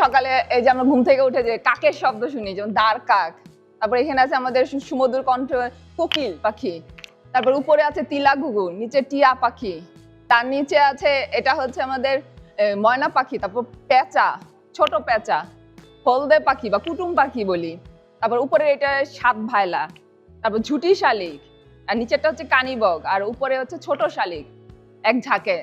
সকালে এই যে আমরা ঘুম থেকে উঠে যে কাকের শব্দ শুনি, যেমন দাঁড় কাক। তারপর এখানে আছে আমাদের সুমধুর কণ্ঠ কোকিল পাখি। তারপর উপরে আছে তিলা ঘুঘু, নিচে টিয়া পাখি, তার নিচে আছে এটা হচ্ছে আমাদের ময়না পাখি। তারপর পেঁচা, ছোট পেঁচা, হলদে পাখি বা কুটুম পাখি বলি। তারপর উপরে এটা সাত ভাইলা, তারপর ঝুটি শালিক, আর নিচেরটা হচ্ছে কানিবগ, আর উপরে হচ্ছে ছোট শালিক এক ঝাঁকে।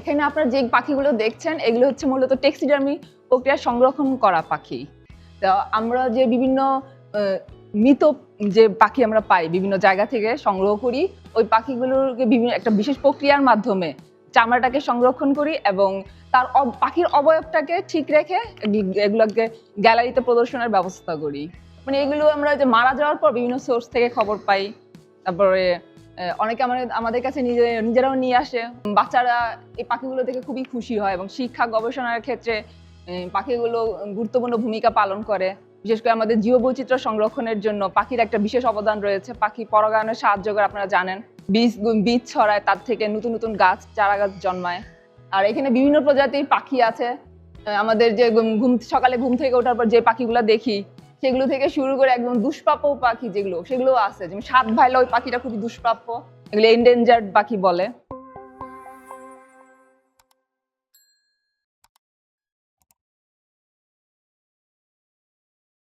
এখানে আপনারা যে পাখিগুলো দেখছেন এগুলো হচ্ছে মূলত টেক্সিডার্মি প্রক্রিয়া সংরক্ষণ করা পাখি। তো আমরা যে বিভিন্ন মৃত যে পাখি আমরা পাই বিভিন্ন জায়গা থেকে সংগ্রহ করি, ওই পাখিগুলোকে বিভিন্ন একটা বিশেষ প্রক্রিয়ার মাধ্যমে চামড়াটাকে সংরক্ষণ করি এবং তার পাখির অবয়বটাকে ঠিক রেখে এগুলোকে গ্যালারিতে প্রদর্শনের ব্যবস্থা করি। মানে এগুলো আমরা যে মারা যাওয়ার পর বিভিন্ন সোর্স থেকে খবর পাই, তারপরে অনেকে আমাদের কাছে নিজেরাও নিয়ে আসে। বাচ্চারা এই পাখিগুলো থেকে খুবই খুশি হয় এবং শিক্ষা গবেষণার ক্ষেত্রে পাখিগুলো গুরুত্বপূর্ণ ভূমিকা পালন করে। বিশেষ করে আমাদের জীববৈচিত্র্য সংরক্ষণের জন্য পাখির একটা বিশেষ অবদান রয়েছে। পাখি পরাগায়নে সাহায্য করে, আপনারা জানেন, বীজ ছড়ায়, তার থেকে নতুন নতুন গাছ, চারা গাছ জন্মায়। আর এখানে বিভিন্ন প্রজাতির পাখি আছে। আমাদের যে সকালে ঘুম থেকে ওঠার পর যে পাখিগুলো দেখি সেগুলো থেকে শুরু করে একদম দুষ্প্রাপ্য পাখি যেগুলো, সেগুলো আছে। যেমন সাত ভাইলা, ওই পাখিটা খুবই দুষ্প্রাপ্য, এগুলো এন্ডেঞ্জার্ড পাখি বলে।